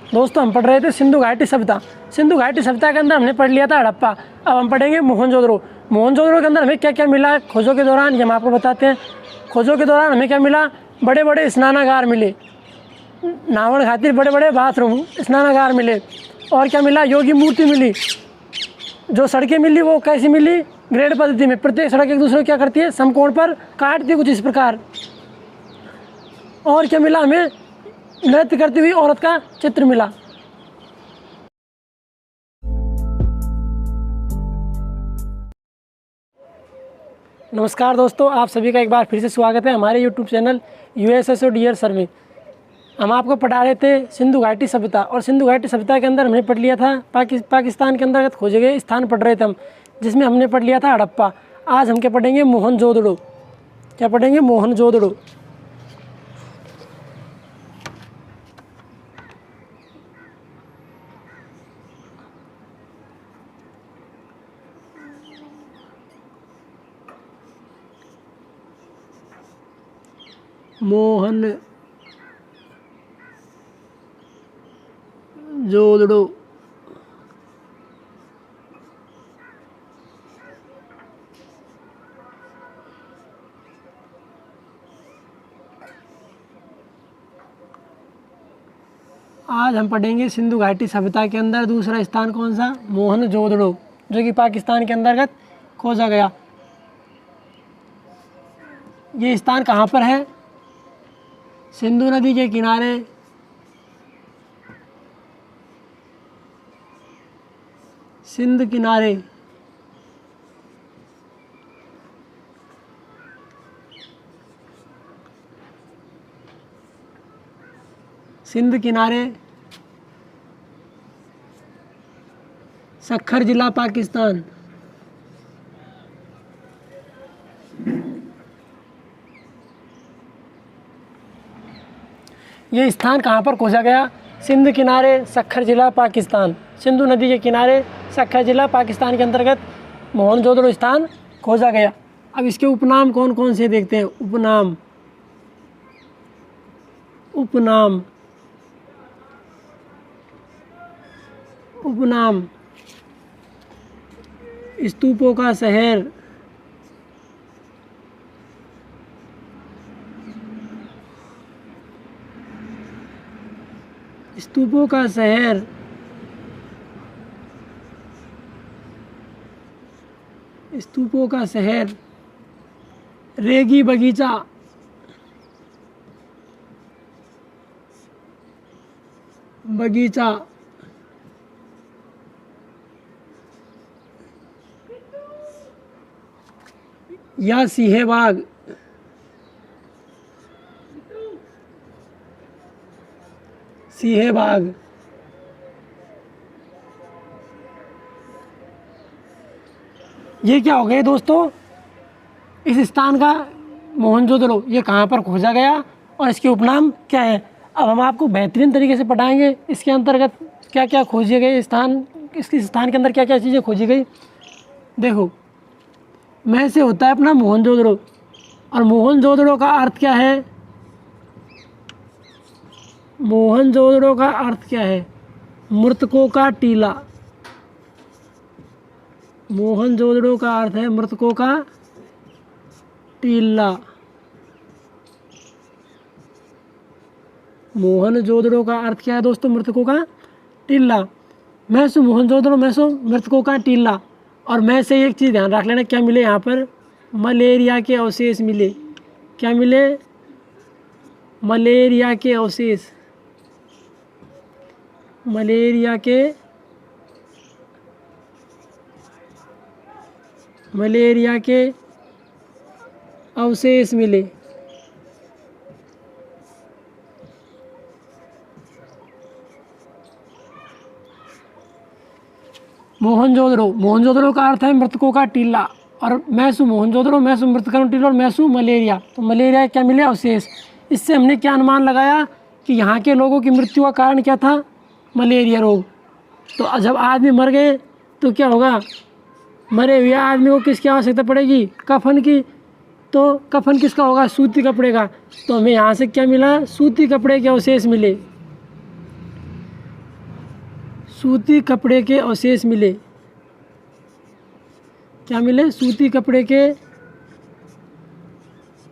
दोस्तों हम पढ़ रहे थे सिंधु घाटी सभ्यता। सिंधु घाटी सभ्यता के अंदर हमने पढ़ लिया था हड़प्पा। अब हम पढ़ेंगे मोहनजोदड़ो। मोहनजोदड़ो के अंदर हमें क्या क्या मिला खोजों के दौरान, ये हम आपको बताते हैं। खोजों के दौरान हमें क्या मिला, बड़े बड़े स्नानागार मिले, नहावन खातिर बड़े बड़े बाथरूम स्नानागार मिले। और क्या मिला, योगी मूर्ति मिली। जो सड़कें मिली वो कैसी मिली, ग्रेड पद्धति में, प्रत्येक सड़क एक दूसरे को क्या करती है, समकोण पर काटती है, कुछ इस प्रकार। और क्या मिला, हमें नृत्य करती हुई औरत का चित्र मिला। नमस्कार दोस्तों, आप सभी का एक बार फिर से स्वागत है हमारे YouTube channel USSO dear sir में। हम आपको पढ़ा रहे थे सिंधु घाटी सभ्यता, और सिंधु घाटी सभ्यता के अंदर हमने पढ़ लिया था पाकिस्तान के अंतर्गत खोजे गए स्थान पढ़ रहे थे हम, जिसमें हमने पढ़ लिया था हड़प्पा। आज हम क्या पढ़ेंगे, मोहनजोदड़ो। क्या पढ़ेंगे, मोहनजोदड़ो। मोहनजोदड़ो। आज हम पढ़ेंगे सिंधु घाटी सभ्यता के अंदर दूसरा स्थान कौन सा, मोहनजोदड़ो, जो कि पाकिस्तान के अंतर्गत खोजा गया। ये स्थान कहाँ पर है, सिंधु नदी के किनारे सिंध किनारे सिंध किनारे सक्खर जिला पाकिस्तान। ये स्थान कहाँ पर खोजा गया, सिंध किनारे सक्खर जिला पाकिस्तान। सिंधु नदी के किनारे सक्खर जिला पाकिस्तान के अंतर्गत मोहनजोदड़ो स्थान खोजा गया। अब इसके उपनाम कौन कौन से देखते हैं। उपनाम उपनाम उपनाम स्तूपों का शहर, स्तूपों का शहर, स्तूपों का शहर, रेगी बगीचा, बगीचा, या सिंह बाग, सिंह बाग। ये क्या हो गए दोस्तों, इस स्थान का मोहनजोदड़ो ये कहाँ पर खोजा गया और इसके उपनाम क्या है। अब हम आपको बेहतरीन तरीके से पढ़ाएंगे इसके अंतर्गत क्या क्या खोजे गए स्थान, इसके स्थान के अंदर क्या क्या चीज़ें खोजी गई। देखो, मैं से होता है अपना मोहनजोदड़ो, और मोहनजोदड़ो का अर्थ क्या है, मोहनजोदड़ो का अर्थ क्या है, मृतकों का टीला। मोहनजोदड़ो का अर्थ है मृतकों का टीला। मोहनजोदड़ो का अर्थ क्या है दोस्तों, मृतकों का टीला। मैं सु मोहनजोदड़ो, मैं सु मृतकों का टीला। और मैं से एक चीज़ ध्यान रख लेना, क्या मिले यहाँ पर, मलेरिया के अवशेष मिले। क्या मिले, मलेरिया के अवशेष, मलेरिया के अवशेष मिले। मोहनजोदड़ो का अर्थ है मृतकों का टीला। और मैं सु मोहनजोदड़ो, मैं सु मृतकों का टीला, और मैं सु मलेरिया। तो मलेरिया क्या मिले, अवशेष। इससे हमने क्या अनुमान लगाया कि यहाँ के लोगों की मृत्यु का कारण क्या था, मलेरिया रोग। तो जब आदमी मर गए तो क्या होगा, मरे हुए आदमी को किसकी आवश्यकता पड़ेगी, कफन की। तो कफन किसका होगा, सूती कपड़े का। तो हमें यहाँ से क्या मिला, सूती कपड़े के अवशेष मिले। सूती कपड़े के अवशेष मिले। क्या मिले? सूती कपड़े के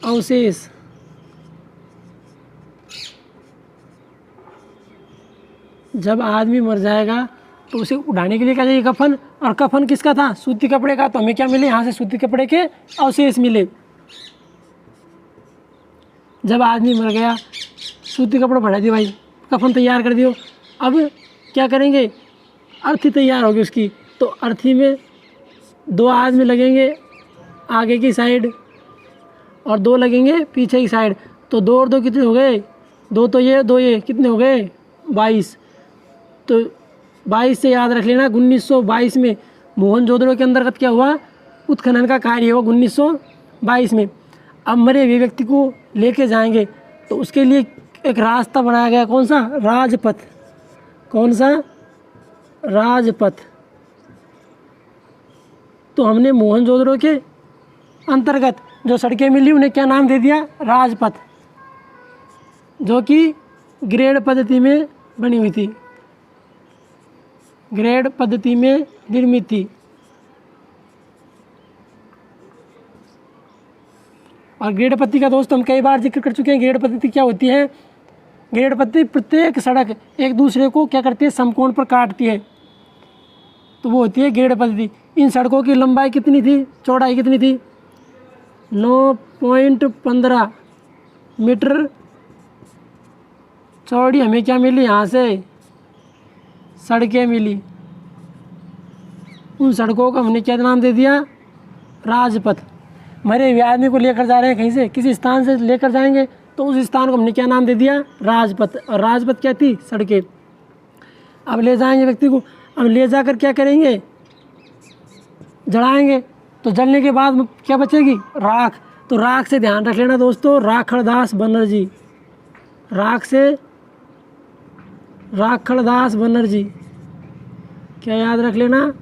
अवशेष। जब आदमी मर जाएगा तो उसे उड़ाने के लिए क्या चाहिए? कफन। और कफन किसका था? सूती कपड़े का। तो हमें क्या मिले? यहाँ से सूती कपड़े के अवशेष मिले। जब आदमी मर गया, सूती कपड़ा बढ़ा दिया भाई, कफन तैयार कर दियो। अब क्या करेंगे? अर्थी तैयार होगी उसकी। तो अर्थी में 2 आदमी लगेंगे आगे की साइड और 2 लगेंगे पीछे की साइड। तो 2 और 2 कितने हो गए? 2 तो ये 2 ये, कितने हो गए? 22। तो 22 से याद रख लेना 1922 में मोहनजोदड़ो के अंतर्गत क्या हुआ? उत्खनन का कार्य हुआ 1922 में। अब मरे हुए व्यक्ति को लेके जाएंगे तो उसके लिए एक रास्ता बनाया गया। कौन सा? राजपथ। कौन सा? राजपथ। तो हमने मोहनजोदड़ो के अंतर्गत जो सड़कें मिली उन्हें क्या नाम दे दिया? राजपथ, जो कि ग्रेड पद्धति में बनी हुई थी, ग्रेड पद्धति में निर्मित थी। और ग्रेड पद्धति का दोस्त हम कई बार जिक्र कर चुके हैं। ग्रेड पद्धति क्या होती है? ग्रेड पद्धति प्रत्येक सड़क एक दूसरे को क्या करती है? समकोण पर काटती है, तो वो होती है ग्रेड पद्धति। इन सड़कों की लंबाई कितनी थी? चौड़ाई कितनी थी? 9.15 मीटर चौड़ी हमें क्या मिली? यहाँ से सड़कें मिली। उन सड़कों को हमने क्या नाम दे दिया? राजपथ। मरे हुए आदमी को लेकर जा रहे हैं कहीं से, किसी स्थान से लेकर जाएंगे तो उस स्थान को हमने क्या नाम दे दिया? राजपथ। और राजपथ क्या थी? सड़कें। अब ले जाएंगे व्यक्ति को, अब ले जाकर क्या करेंगे? जलाएंगे। तो जलने के बाद क्या बचेगी? राख। तो राख से ध्यान रख लेना दोस्तों, राखड़दास बनर्जी। राख से राखड़दास बनर्जी, क्या याद रख लेना?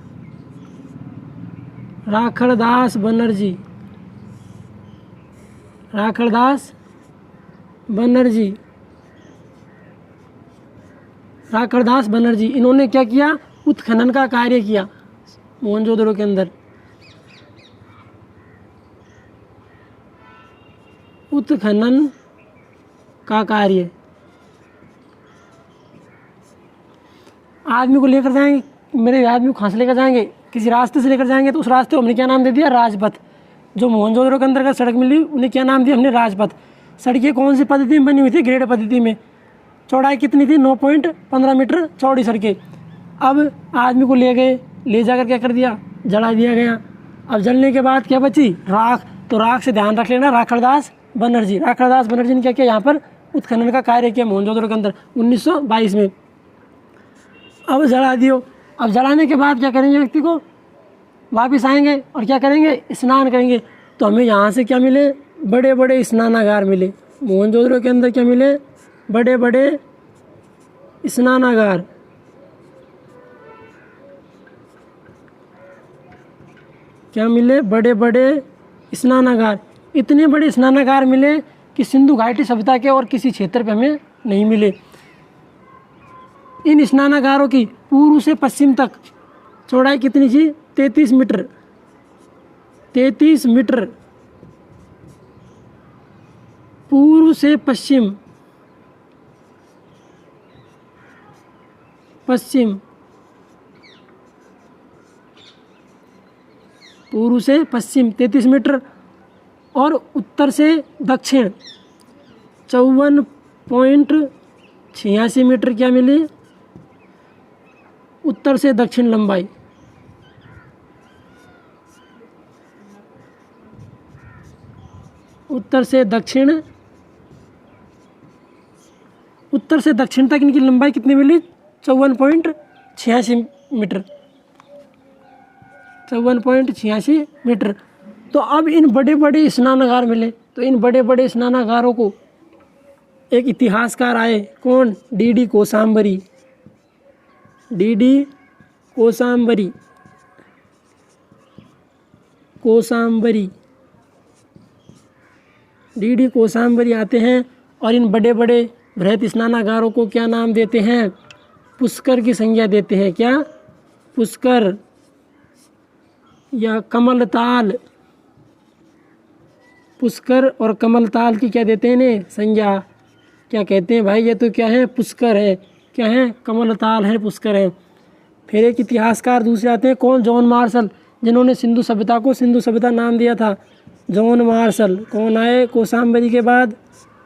राखड़दास बनर्जी। राखड़दास बनर्जी, राखड़दास बनर्जी। इन्होंने क्या किया? उत्खनन का कार्य किया मोहनजोदड़ो के अंदर। उत्खनन का कार्य। आदमी को लेकर जाएंगे, मेरे आदमी को कहाँ से लेकर जाएंगे? किसी रास्ते से लेकर जाएंगे तो उस रास्ते को हमने क्या नाम दे दिया? राजपथ। जो मोहनजोदड़ो के अंतर्गत सड़क मिली उन्हें क्या नाम दिया हमने? राजपथ। सड़कें कौन सी पद्धति में बनी हुई थी? ग्रेड पद्धति में। चौड़ाई कितनी थी? 9.15 मीटर चौड़ी सड़कें। अब आदमी को ले गए, ले जाकर क्या कर दिया? जला दिया गया। अब जलने के बाद क्या बची? राख। तो राख से ध्यान रख लेना, राखड़दास बनर्जी। राखड़दास बनर्जी ने क्या किया? यहाँ पर उत्खनन का कार्य किया मोहनजोदड़ो के अंदर 1922 में। अब जला दियो। अब जलाने के बाद क्या करेंगे? व्यक्ति को वापस आएंगे और क्या करेंगे? स्नान करेंगे। तो हमें यहाँ से क्या मिले? बड़े बड़े स्नानागार मिले। मोहनजोदड़ो के अंदर क्या मिले? बड़े बड़े स्नानागार। क्या मिले? बड़े बड़े स्नानागार। इतने बड़े स्नानागार मिले कि सिंधु घाटी सभ्यता के और किसी क्षेत्र पे हमें नहीं मिले। इन स्नानागारों की पूर्व से पश्चिम तक चौड़ाई कितनी थी? 33 मीटर। 33 मीटर पूर्व से पश्चिम। पश्चिम, पूर्व से पश्चिम 33 मीटर और उत्तर से दक्षिण 54.86 मीटर क्या मिली? उत्तर से दक्षिण लंबाई। उत्तर से दक्षिण, उत्तर से दक्षिण तक इनकी लंबाई कितनी मिली? 54.86 मीटर। 54.86 मीटर। तो अब इन बड़े बड़े स्नानागार मिले। तो इन बड़े बड़े स्नानागारों को एक इतिहासकार आए, कौन? डी.डी. कोसाम्बरी। डी.डी. कोसाम्बरी। कोसाम्बरी, डी.डी. कोसाम्बरी आते हैं और इन बड़े बड़े बृहत स्नानागारों को क्या नाम देते हैं? पुष्कर की संज्ञा देते हैं। क्या? पुष्कर या कमलताल। पुष्कर और कमलताल की क्या देते हैं इन्हें? संज्ञा। क्या कहते हैं भाई? ये तो क्या है? पुष्कर है। क्या है? कमलताल है, पुष्कर है। फिर एक इतिहासकार दूसरे आते हैं, कौन? जॉन मार्शल, जिन्होंने सिंधु सभ्यता को सिंधु सभ्यता नाम दिया था। John Marshall. कौन आए कौशाम्बी के बाद?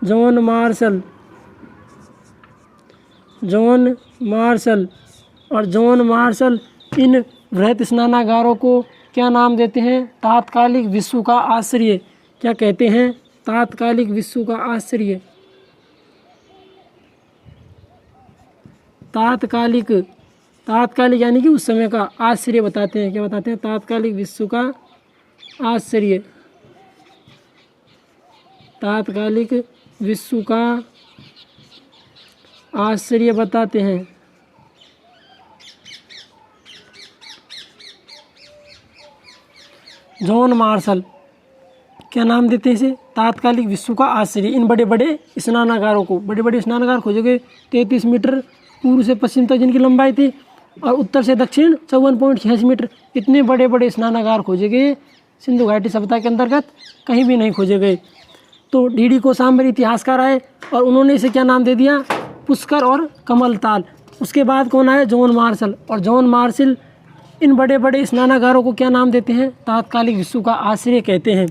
John Marshall. John Marshall. और जॉन मार्शल इन वृहत स्नानागारों को क्या नाम देते हैं? तात्कालिक विश्व का आश्चर्य। क्या कहते हैं? तात्कालिक विश्व का आश्चर्य। तात्कालिक। तात्कालिक यानी कि उस समय का, आश्चर्य बताते हैं। क्या बताते हैं? तात्कालिक विश्व का आश्चर्य। तात्कालिक विश्व का आश्चर्य बताते हैं। जॉन मार्शल क्या नाम देते हैं इसे? तात्कालिक विश्व का आश्चर्य। इन बड़े बड़े स्नानागारों को, बड़े बड़े स्नानागार खोजोगे 33 मीटर पूर्व से पश्चिम तक जिनकी लंबाई थी, और उत्तर से दक्षिण 54.86 मीटर, इतने बड़े बड़े स्नानागार खोजे गए सिंधु घाटी सभ्यता के अंतर्गत, कहीं भी नहीं खोजे गए। तो डी कौशाम्बी इतिहासकार आए और उन्होंने इसे क्या नाम दे दिया? पुष्कर और कमलताल। उसके बाद कौन आए? John Marshall. और जॉन मार्शल इन बड़े बड़े स्नानागारों को क्या नाम देते हैं? तात्कालिक विश्व का आश्चर्य कहते हैं।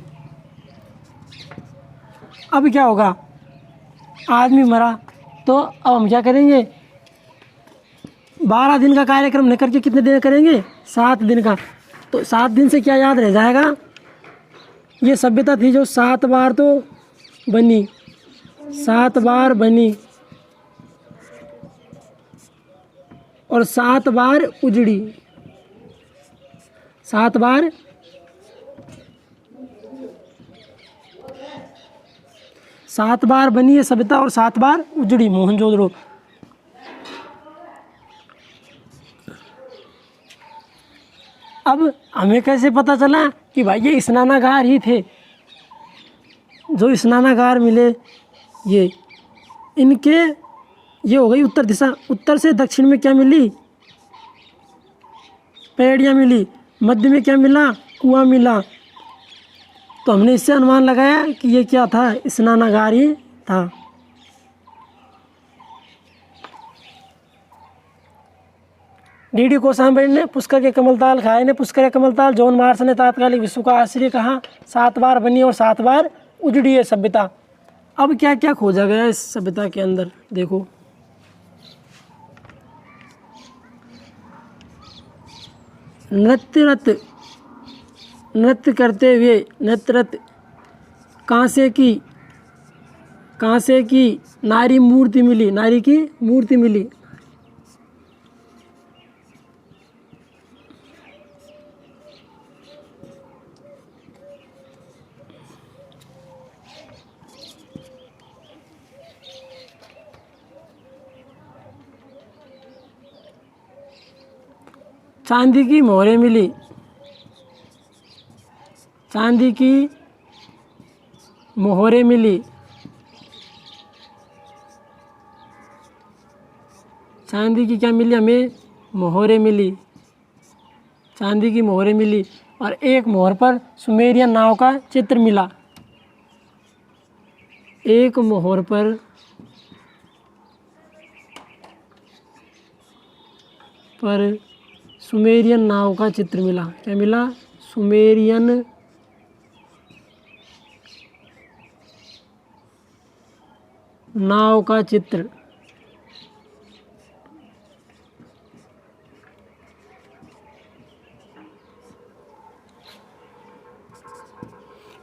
अब क्या होगा? आदमी मरा तो अब हम क्या करेंगे? 12 दिन का कार्यक्रम न करके कितने दिन करेंगे? 7 दिन का। तो 7 दिन से क्या याद रह जाएगा? ये सभ्यता थी जो 7 बार तो बनी, 7 बार बनी और 7 बार उजड़ी। 7 बार बनी है सभ्यता और 7 बार उजड़ी, मोहनजोदड़ो। अब हमें कैसे पता चला कि भाई ये स्नानागार ही थे? जो स्नानागार मिले ये इनके, ये हो गई उत्तर दिशा। उत्तर से दक्षिण में क्या मिली? पैड़ियाँ मिली। मध्य में क्या मिला? कुआं मिला। तो हमने इससे अनुमान लगाया कि ये क्या था? स्नानागार ही था। डी कौशाम्बी ने पुष्कर के कमलताल खाए ने पुष्कर के कमलताल। जॉन मार्शल ने तात्कालिक विश्व का आश्चर्य कहा। 7 बार बनी और 7 बार उजड़ी है सभ्यता। अब क्या क्या खोजा गया इस सभ्यता के अंदर? देखो, नृत्य करते हुए नृत्य कांसे की नारी मूर्ति मिली। नारी की मूर्ति मिली। चांदी की मोहरें मिली। चांदी की मोहरें मिली। चांदी की क्या मिली हमें? मोहरें मिली। चांदी की मोहरें मिली और एक मोहर पर सुमेरियन नाव का चित्र मिला। एक मोहर पर सुमेरियन नाव का चित्र मिला। क्या मिला? सुमेरियन नाव का चित्र।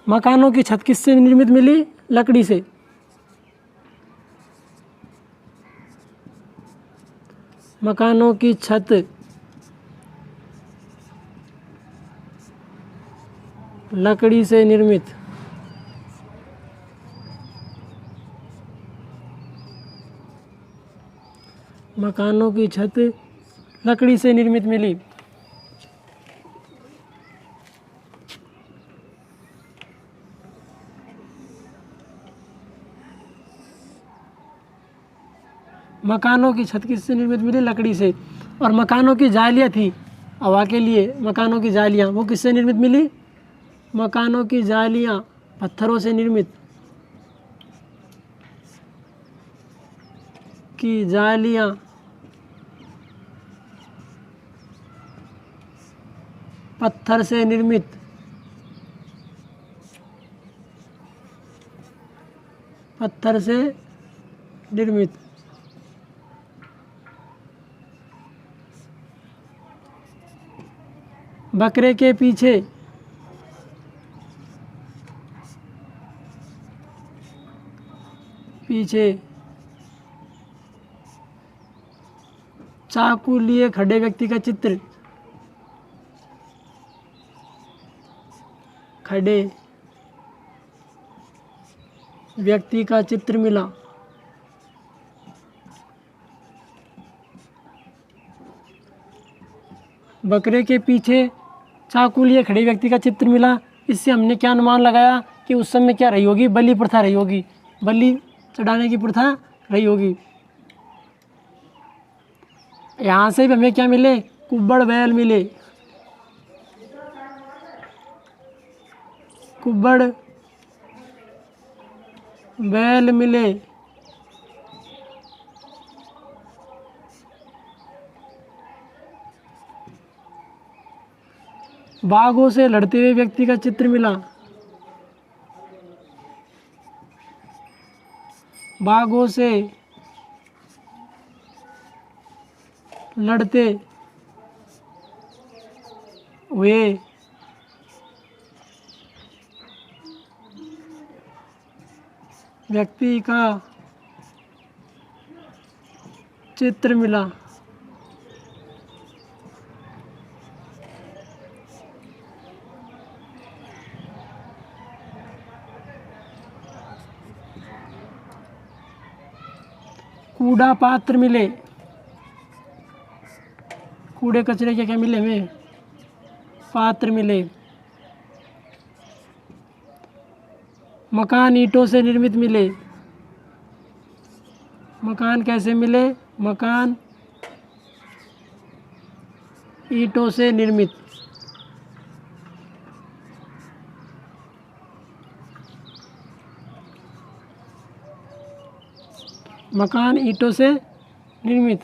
मकानों की छत किससे निर्मित मिली? लकड़ी से। मकानों की छत लकड़ी से निर्मित। मकानों की छत लकड़ी से निर्मित मिली। मकानों की छत किससे निर्मित मिली? लकड़ी से। और मकानों की जालियाँ थी हवा के लिए, मकानों की जालियाँ, वो किससे निर्मित मिली? मकानों की जालियाँ पत्थरों से निर्मित, की जालियाँ पत्थर से निर्मित, पत्थर से निर्मित। बकरे के पीछे चाकू लिए खड़े व्यक्ति का चित्र, खड़े व्यक्ति का चित्र मिला। बकरे के पीछे चाकू लिए खड़े व्यक्ति का चित्र मिला। इससे हमने क्या अनुमान लगाया कि उस समय क्या रही होगी? बलि प्रथा रही होगी, बलि चढ़ाने की प्रथा रही होगी। यहाँ से भी हमें क्या मिले? कुब्बड़ बैल मिले, कुब्बड़ बैल मिले। बाघों से लड़ते हुए व्यक्ति का चित्र मिला, बाघों से लड़ते हुए व्यक्ति का चित्र मिला। कूड़ा पात्र मिले, कूड़े कचरे के क्या मिले? हमें पात्र मिले। मकान ईंटों से निर्मित मिले, मकान कैसे मिले? मकान ईंटों से निर्मित। मकान ईंटों से निर्मित।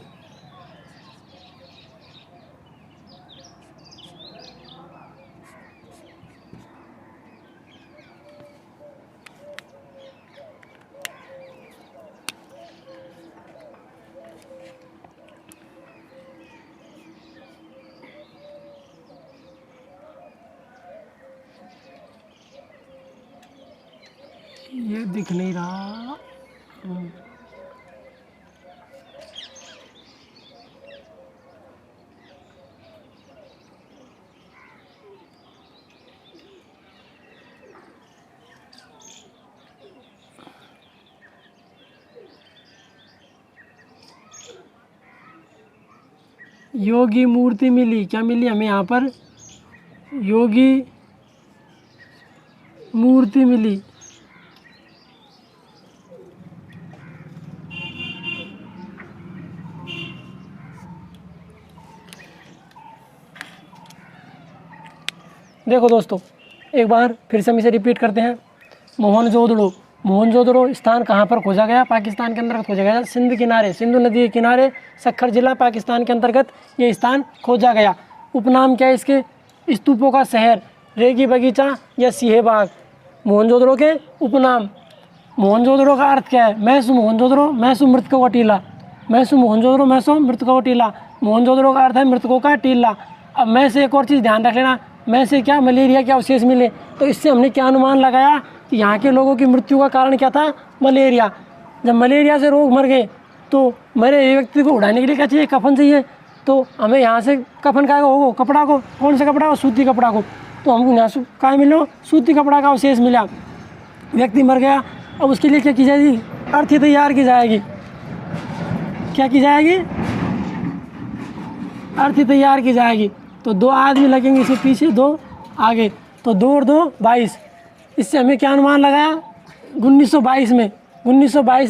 ये दिख नहीं रहा। योगी मूर्ति मिली, क्या मिली हमें यहाँ पर? योगी मूर्ति मिली। देखो दोस्तों, एक बार फिर से हम इसे रिपीट करते हैं। मोहनजोदड़ो, मोहनजोदड़ो स्थान कहाँ पर खोजा गया? पाकिस्तान के अंतर्गत खोजा गया। सिंध किनारे, सिंधु नदी के किनारे, सक्खर जिला, पाकिस्तान के अंतर्गत ये स्थान खोजा गया। उपनाम क्या है इसके? स्तूपों का शहर, रेगी बगीचा या सिंह बाग। मोहनजोदड़ो के उपनाम। मोहनजोदड़ो का अर्थ क्या है? मैं सु मोहनजोदड़ो, मैं सु मृतकों का टीला। मैं सु मोहनजोदड़ो, मैं सु मृतकों का टीला। मोहनजोदड़ो का अर्थ है मृतकों का टीला। अब मैं से एक और चीज़ ध्यान रख लेना, में से क्या? मलेरिया के अवशेष मिले। तो इससे हमने क्या अनुमान लगाया कि यहाँ के लोगों की मृत्यु का कारण क्या था? मलेरिया। जब मलेरिया से रोग मर गए तो मरे हुए व्यक्ति को उड़ाने के लिए क्या चाहिए? कफन चाहिए। तो हमें यहाँ से कफन का हो, कपड़ा को, कौन सा कपड़ा? सूती कपड़ा को। तो हमको यहाँ से क्या मिलो? सूती कपड़ा का अवशेष मिला। व्यक्ति मर गया, अब उसके लिए क्या की जाएगी? अर्थी तैयार की जाएगी। क्या की जाएगी? अर्थी तैयार की जाएगी। तो 2 आदमी लगेंगे इसके पीछे, 2 आगे, तो 2 और 2 22। इससे हमें क्या अनुमान लगाया? 1922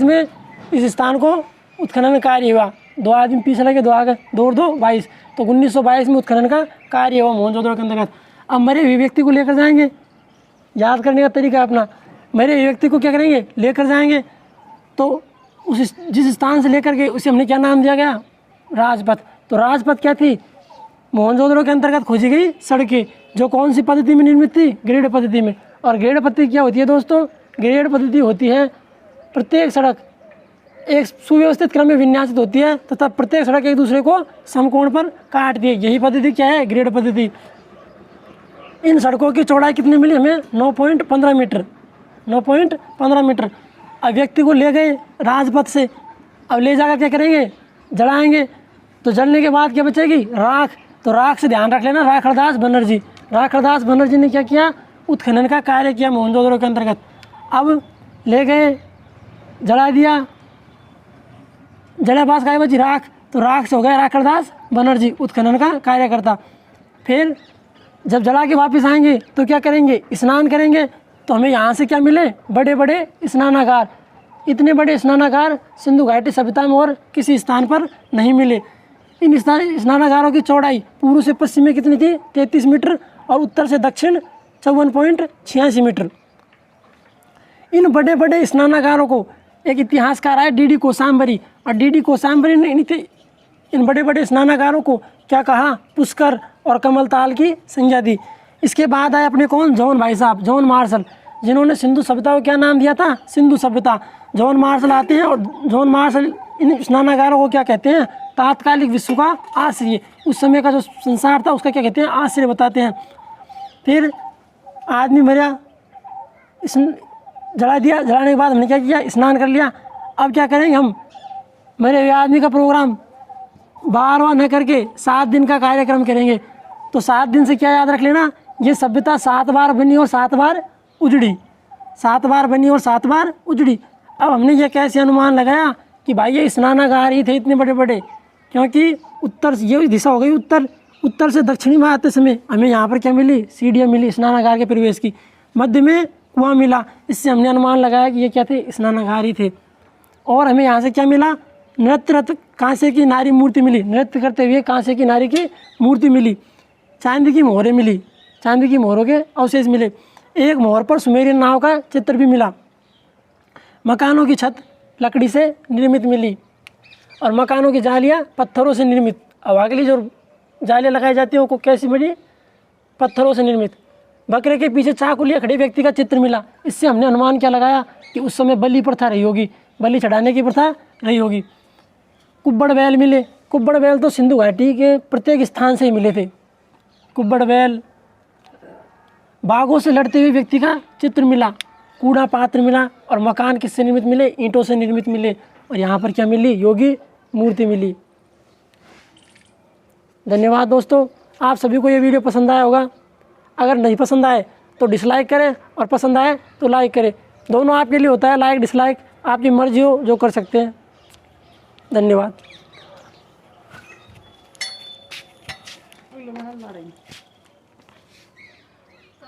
में इस स्थान को उत्खनन कार्य हुआ। 2 आदमी पीछे लगे, 2 आगे, 2 और 2 22, तो 1922 में उत्खनन का कार्य हुआ मोहनजोदड़ो के अंतर्गत। अब मरे हुए व्यक्ति को लेकर जाएंगे, याद करने का तरीका अपना, मरे हुए व्यक्ति को क्या करेंगे, लेकर जाएंगे। तो उस जिस स्थान से लेकर के उसे हमने क्या नाम दिया गया, राजपथ। तो राजपथ क्या थी, मोहनजोदड़ो के अंतर्गत खोजी गई सड़कें, जो कौन सी पद्धति में निर्मित थी, ग्रेड पद्धति में। और ग्रेड पद्धति क्या होती है दोस्तों, ग्रेड पद्धति होती है प्रत्येक सड़क एक सुव्यवस्थित क्रम में विन्यासित होती है तथा प्रत्येक सड़क एक दूसरे को समकोण पर काटती है। यही पद्धति क्या है, ग्रेड पद्धति। इन सड़कों की चौड़ाई कितनी मिली हमें, 9.15 मीटर, 9.15 मीटर। अब व्यक्ति को ले गए राजपथ से, अब ले जाकर क्या करेंगे, जलाएंगे। तो जलने के बाद क्या बचेगी, राख। तो राख से ध्यान रख लेना, राखड़दास बनर्जी, राखड़दास बनर्जी ने क्या किया, उत्खनन का कार्य किया मोहनजोदड़ो के अंतर्गत। अब ले गए, जला दिया, जले पास काय बची, राख। तो राख से हो गया राखड़दास बनर्जी, उत्खनन का कार्य करता। फिर जब जला के वापस आएंगे तो क्या करेंगे, स्नान करेंगे। तो हमें यहाँ से क्या मिले, बड़े बड़े स्नानागार। इतने बड़े स्नानागार सिंधु घाटी सभ्यता में और किसी स्थान पर नहीं मिले। इन स्नानागारों की चौड़ाई पूर्व से पश्चिम में कितनी थी, 33 मीटर, और उत्तर से दक्षिण 54.86 मीटर। इन बड़े बड़े स्नानागारों को एक इतिहासकार है डी.डी. कोसाम्बरी, और डी.डी. कोसाम्बरी ने इन बड़े बड़े स्नानागारों को क्या कहा, पुष्कर और कमलताल की संज्ञा दी। इसके बाद आए अपने कौन, जॉन भाई साहब, जॉन मार्शल, जिन्होंने सिंधु सभ्यता को क्या नाम दिया था, सिंधु सभ्यता। जॉन मार्शल आते हैं और जॉन मार्शल इन स्नानागारों को क्या कहते हैं, तात्कालिक विश्व का आश्रय। उस समय का जो संसार था उसका क्या कहते हैं, आश्रय बताते हैं। फिर आदमी मरा, जला दिया, जलाने के बाद हमने क्या किया, स्नान कर लिया। अब क्या करेंगे हम, मरे हुए आदमी का प्रोग्राम बार न करके 7 दिन का कार्यक्रम करेंगे। तो 7 दिन से क्या याद रख लेना, ये सभ्यता 7 बार बनी और 7 बार उजड़ी, 7 बार बनी और 7 बार उजड़ी। अब हमने ये कैसे अनुमान लगाया कि भाई ये स्नानागार ही थे इतने बड़े बड़े, क्योंकि उत्तर ये दिशा हो गई उत्तर, उत्तर से दक्षिणी में आते समय हमें यहाँ पर क्या मिली, सीढ़ियाँ मिली स्नानागार के प्रवेश की, मध्य में कुआं मिला। इससे हमने अनुमान लगाया कि ये क्या थे, स्नानागार ही थे। और हमें यहाँ से क्या मिला, नृत्य कांसे की नारी मूर्ति मिली, नृत्य करते हुए कांसे की नारी की मूर्ति मिली। चांदी की मोहरें मिली, चांदी की मोहरों के अवशेष मिले। एक मोहर पर सुमेरियन नाव का चित्र भी मिला। मकानों की छत लकड़ी से निर्मित मिली और मकानों की जालियाँ पत्थरों से निर्मित। अब अगली जो जालियाँ लगाई जाती हैं वो कैसी बनी, पत्थरों से निर्मित। बकरे के पीछे चाकू लिए खड़े व्यक्ति का चित्र मिला। इससे हमने अनुमान क्या लगाया कि उस समय बलि प्रथा रही होगी, बलि चढ़ाने की प्रथा रही होगी। कुब्बड़ बैल मिले। कुब्बड़ बैल तो सिंधु घाटी के प्रत्येक स्थान से ही मिले थे। कुब्बड़ बैल, बाघों से लड़ते हुए व्यक्ति का चित्र मिला, कूड़ा पात्र मिला, और मकान किससे निर्मित मिले, ईंटों से निर्मित मिले। और यहाँ पर क्या मिली, योगी मूर्ति मिली। धन्यवाद दोस्तों, आप सभी को ये वीडियो पसंद आया होगा। अगर नहीं पसंद आए तो डिसलाइक करें और पसंद आए तो लाइक करें। दोनों आपके लिए होता है, लाइक डिसलाइक आपकी मर्जी हो जो कर सकते हैं। धन्यवाद।